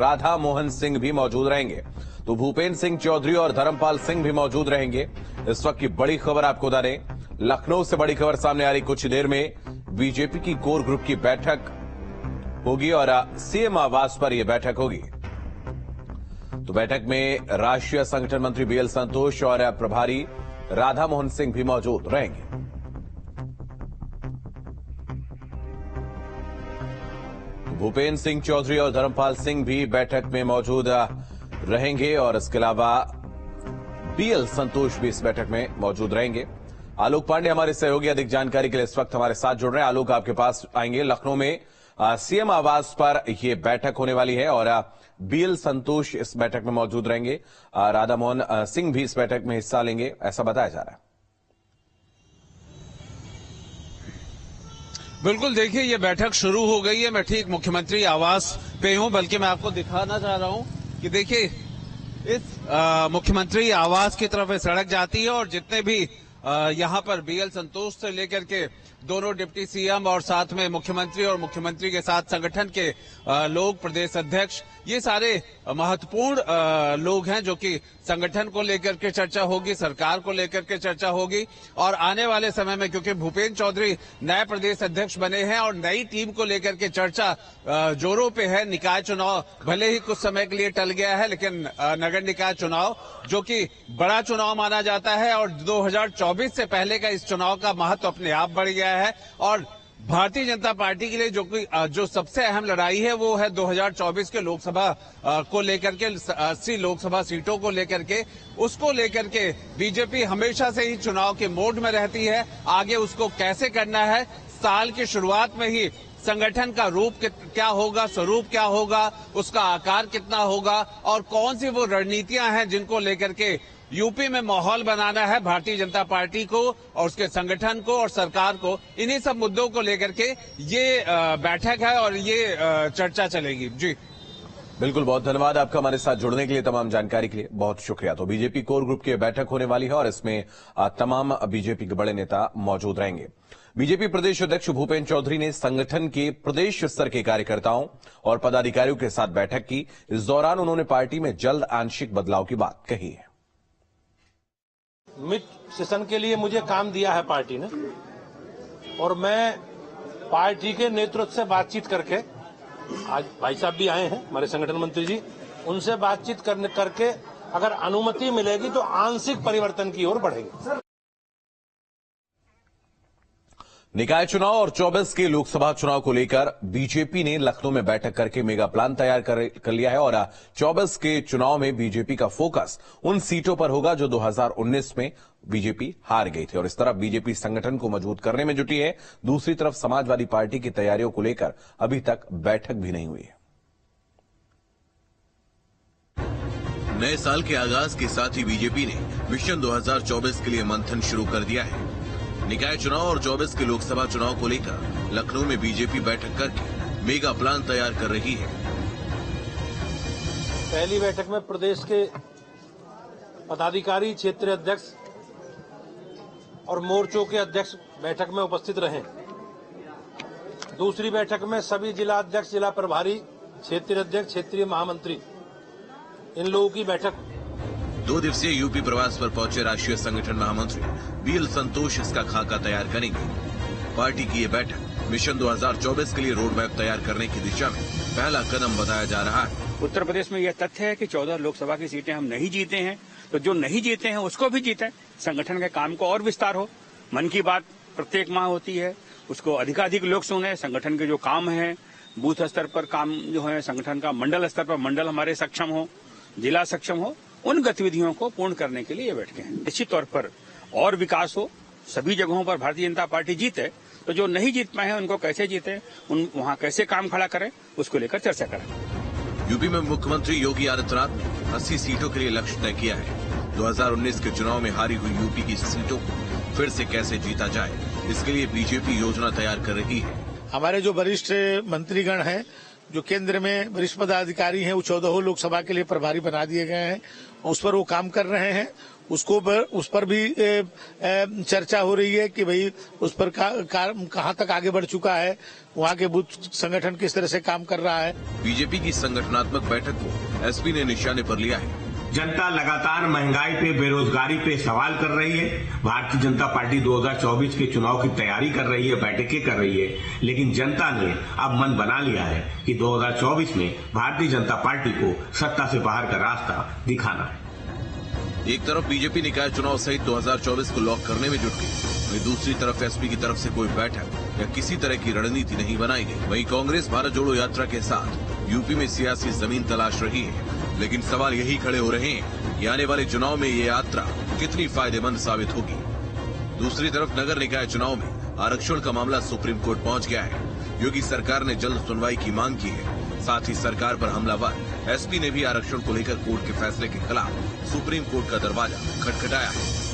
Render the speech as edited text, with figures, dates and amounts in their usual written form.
राधा मोहन सिंह भी मौजूद रहेंगे, तो भूपेंद्र सिंह चौधरी और धर्मपाल सिंह भी मौजूद रहेंगे। इस वक्त की बड़ी खबर आपको बता दें, लखनऊ से बड़ी खबर सामने आ रही। कुछ देर में बीजेपी की कोर ग्रुप की बैठक होगी और सीएम आवास पर यह बैठक होगी। तो बैठक में राष्ट्रीय संगठन मंत्री बीएल संतोष और प्रभारी राधा मोहन सिंह भी मौजूद रहेंगे। भूपेंद्र सिंह चौधरी और धर्मपाल सिंह भी बैठक में मौजूद रहेंगे और इसके अलावा बीएल संतोष भी इस बैठक में मौजूद रहेंगे। आलोक पांडे हमारे सहयोगी अधिक जानकारी के लिए इस वक्त हमारे साथ जुड़ रहे हैं। आलोक, आपके पास आएंगे। लखनऊ में सीएम आवास पर यह बैठक होने वाली है और बीएल संतोष इस बैठक में मौजूद रहेंगे। राधा मोहन सिंह भी इस बैठक में हिस्सा लेंगे, ऐसा बताया जा रहा है। बिल्कुल, देखिए ये बैठक शुरू हो गई है। मैं ठीक मुख्यमंत्री आवास पे हूं, बल्कि मैं आपको दिखाना चाह रहा हूं कि देखिए इस मुख्यमंत्री आवास की तरफ सड़क जाती है और जितने भी यहां पर बीएल संतोष से लेकर के दोनों डिप्टी सीएम और साथ में मुख्यमंत्री और मुख्यमंत्री के साथ संगठन के लोग, प्रदेश अध्यक्ष, ये सारे महत्वपूर्ण लोग हैं जो कि संगठन को लेकर के चर्चा होगी, सरकार को लेकर के चर्चा होगी। और आने वाले समय में क्योंकि भूपेंद्र चौधरी नए प्रदेश अध्यक्ष बने हैं और नई टीम को लेकर के चर्चा जोरों पे है। निकाय चुनाव भले ही कुछ समय के लिए टल गया है, लेकिन नगर निकाय चुनाव जो कि बड़ा चुनाव माना जाता है और 2024 से पहले का इस चुनाव का महत्व अपने आप बढ़ गया है। और भारतीय जनता पार्टी के लिए जो सबसे अहम लड़ाई है वो है 2024 के लोकसभा को लेकर के, 80 लोकसभा सीटों को लेकर के। उसको लेकर के बीजेपी हमेशा से ही चुनाव के मोड में रहती है। आगे उसको कैसे करना है, साल की शुरुआत में ही संगठन का रूप क्या होगा, स्वरूप क्या होगा, उसका आकार कितना होगा और कौन सी वो रणनीतियां हैं जिनको लेकर के यूपी में माहौल बनाना है भारतीय जनता पार्टी को और उसके संगठन को और सरकार को, इन्हीं सब मुद्दों को लेकर के ये बैठक है और ये चर्चा चलेगी। जी बिल्कुल, बहुत धन्यवाद आपका हमारे साथ जुड़ने के लिए, तमाम जानकारी के लिए बहुत शुक्रिया। तो बीजेपी कोर ग्रुप की बैठक होने वाली है और इसमें तमाम बीजेपी के बड़े नेता मौजूद रहेंगे। बीजेपी प्रदेश अध्यक्ष भूपेंद्र चौधरी ने संगठन के प्रदेश स्तर के कार्यकर्ताओं और पदाधिकारियों के साथ बैठक की। इस दौरान उन्होंने पार्टी में जल्द आंशिक बदलाव की बात कही है। मिड सेशन के लिए मुझे काम दिया है पार्टी ने और मैं पार्टी के नेतृत्व से बातचीत करके, आज भाई साहब भी आए हैं हमारे संगठन मंत्री जी, उनसे बातचीत करके अगर अनुमति मिलेगी तो आंशिक परिवर्तन की ओर बढ़ेंगे। निकाय चुनाव और 24 के लोकसभा चुनाव को लेकर बीजेपी ने लखनऊ में बैठक करके मेगा प्लान तैयार कर लिया है और 24 के चुनाव में बीजेपी का फोकस उन सीटों पर होगा जो 2019 में बीजेपी हार गई थी और इस तरफ बीजेपी संगठन को मजबूत करने में जुटी है। दूसरी तरफ समाजवादी पार्टी की तैयारियों को लेकर अभी तक बैठक भी नहीं हुई है। नए साल के आगाज के साथ ही बीजेपी ने मिशन 2024 के लिए मंथन शुरू कर दिया है। निकाय चुनाव और 24 के लोकसभा चुनाव को लेकर लखनऊ में बीजेपी बैठक करके मेगा प्लान तैयार कर रही है। पहली बैठक में प्रदेश के पदाधिकारी, क्षेत्रीय अध्यक्ष और मोर्चों के अध्यक्ष बैठक में उपस्थित रहे। दूसरी बैठक में सभी जिला अध्यक्ष, जिला प्रभारी, क्षेत्रीय अध्यक्ष, क्षेत्रीय महामंत्री, इन लोगों की बैठक। 2 दिवसीय यूपी प्रवास पर पहुंचे राष्ट्रीय संगठन महामंत्री बीएल संतोष इसका खाका तैयार करेंगे। पार्टी की ये बैठक मिशन 2024 के लिए रोड मैप तैयार करने की दिशा में पहला कदम बताया जा रहा है। उत्तर प्रदेश में यह तथ्य है कि 14 लोकसभा की सीटें हम नहीं जीते हैं, तो जो नहीं जीते हैं उसको भी जीते, संगठन के काम को और विस्तार हो। मन की बात प्रत्येक माह होती है, उसको अधिकाधिक लोग सुने। संगठन के जो काम है, बूथ स्तर पर काम जो है संगठन का, मंडल स्तर पर मंडल हमारे सक्षम हो, जिला सक्षम हो, उन गतिविधियों को पूर्ण करने के लिए ये बैठकें हैं। निश्चित तौर पर और विकास हो, सभी जगहों पर भारतीय जनता पार्टी जीते, तो जो नहीं जीत पाए हैं उनको कैसे जीते, वहां कैसे काम खड़ा करें, उसको लेकर चर्चा करें। यूपी में मुख्यमंत्री योगी आदित्यनाथ ने 80 सीटों के लिए लक्ष्य तय किया है। 2019 के चुनाव में हारी हुई यूपी की सीटों को फिर से कैसे जीता जाए, इसके लिए बीजेपी योजना तैयार कर रही है। हमारे जो वरिष्ठ मंत्रीगण हैं जो केंद्र में वरिष्ठ पदाधिकारी हैं वो 14 लोकसभा के लिए प्रभारी बना दिए गए हैं, उस पर वो काम कर रहे हैं। उस पर भी चर्चा हो रही है कि भाई उस पर कहां तक आगे बढ़ चुका है, वहां के बूथ संगठन किस तरह से काम कर रहा है। बीजेपी की संगठनात्मक बैठक को एसपी ने निशाने पर लिया है। जनता लगातार महंगाई पे, बेरोजगारी पे सवाल कर रही है। भारतीय जनता पार्टी 2024 के चुनाव की तैयारी कर रही है, बैठकें कर रही है, लेकिन जनता ने अब मन बना लिया है कि 2024 में भारतीय जनता पार्टी को सत्ता से बाहर का रास्ता दिखाना है। एक तरफ बीजेपी निकाय चुनाव सहित 2024 को लॉक करने में जुट गई, वहीं दूसरी तरफ एसपी की तरफ से कोई बैठक या किसी तरह की रणनीति नहीं बनाई गई। वहीं कांग्रेस भारत जोड़ो यात्रा के साथ यूपी में सियासी जमीन तलाश रही है, लेकिन सवाल यही खड़े हो रहे हैं कि आने वाले चुनाव में ये यात्रा कितनी फायदेमंद साबित होगी। दूसरी तरफ नगर निकाय चुनाव में आरक्षण का मामला सुप्रीम कोर्ट पहुंच गया है। योगी सरकार ने जल्द सुनवाई की मांग की है। साथ ही सरकार पर हमलावर एसपी ने भी आरक्षण को लेकर कोर्ट के फैसले के खिलाफ सुप्रीम कोर्ट का दरवाजा खटखटाया है।